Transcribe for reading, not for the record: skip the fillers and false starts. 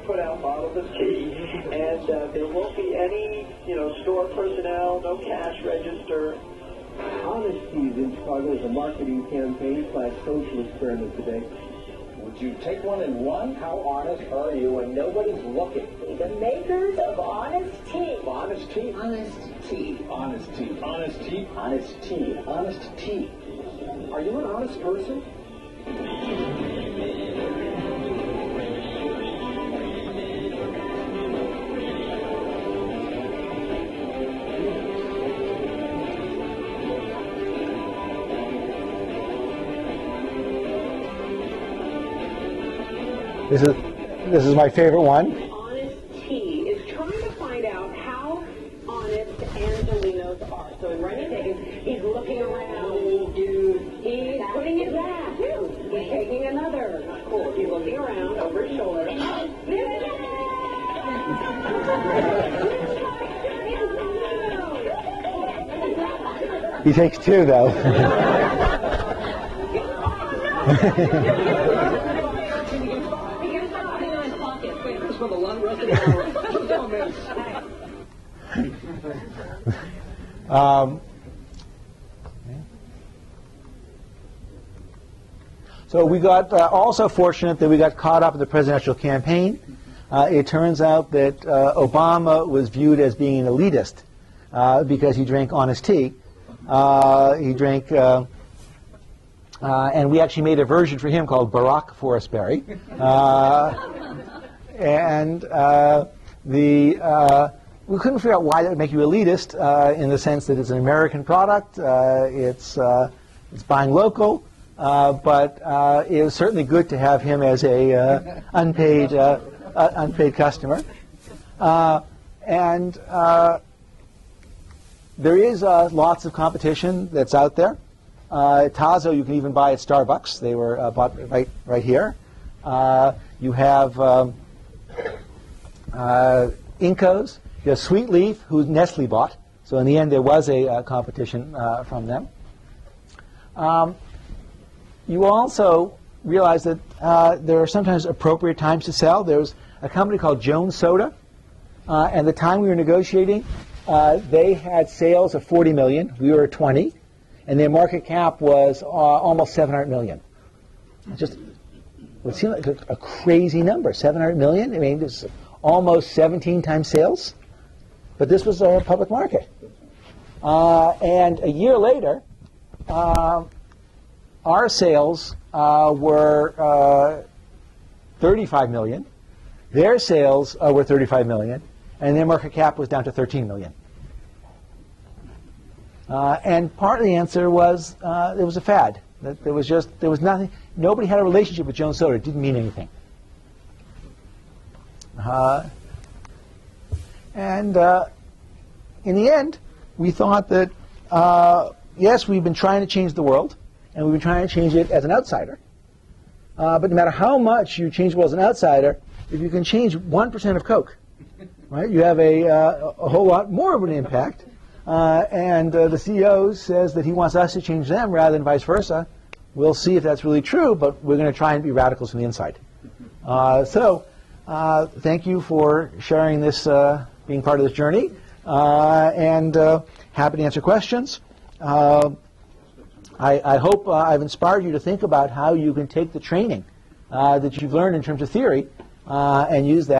Put out bottles of tea, and there won't be any, store personnel, no cash register. Honesty is in struggle as a marketing campaign / social experiment today. Would you take one and run? How honest are you when nobody's looking? The makers of Honest Tea. Honest tea? Honest Tea. Honest tea. Honest tea? Honest tea. Honest tea. Are you an honest person? This is my favorite one. Honest Tea is trying to find out how honest Angelinos are. So in running seconds, he's looking around. He's putting it back. He's taking another. Cool. He's looking around over his shoulder. He takes two, though. So we got also fortunate that we got caught up in the presidential campaign. It turns out that Obama was viewed as being an elitist because he drank honest tea. He drank, and we actually made a version for him called Barack Forestberry. We couldn't figure out why that would make you elitist in the sense that it's an American product, it's buying local, but it was certainly good to have him as a unpaid customer. There is lots of competition that's out there. Tazo you can even buy at Starbucks. They were bought right here. You have Incos. You have Sweet Leaf, who Nestle bought. So in the end, there was a competition from them. You also realize that there are sometimes appropriate times to sell. There's a company called Jones Soda, and the time we were negotiating, they had sales of 40 million. We were at 20, and their market cap was almost 700 million. It just would seem like a crazy number, 700 million. I mean, this is almost 17 times sales. But this was a public market. And a year later, our sales were 35 million. Their sales were 35 million. And their market cap was down to 13 million. And part of the answer was it was a fad. That there was nothing. Nobody had a relationship with Jones Soda. It didn't mean anything. In the end, we thought that, yes, we've been trying to change the world, and we've been trying to change it as an outsider. But no matter how much you change the world as an outsider, if you can change 1% of Coke, right, you have a whole lot more of an impact. And the CEO says that he wants us to change them rather than vice versa. We'll see if that's really true, but we're going to try and be radicals from the inside. Thank you for sharing this, being part of this journey, and happy to answer questions. I hope I've inspired you to think about how you can take the training that you've learned in terms of theory and use that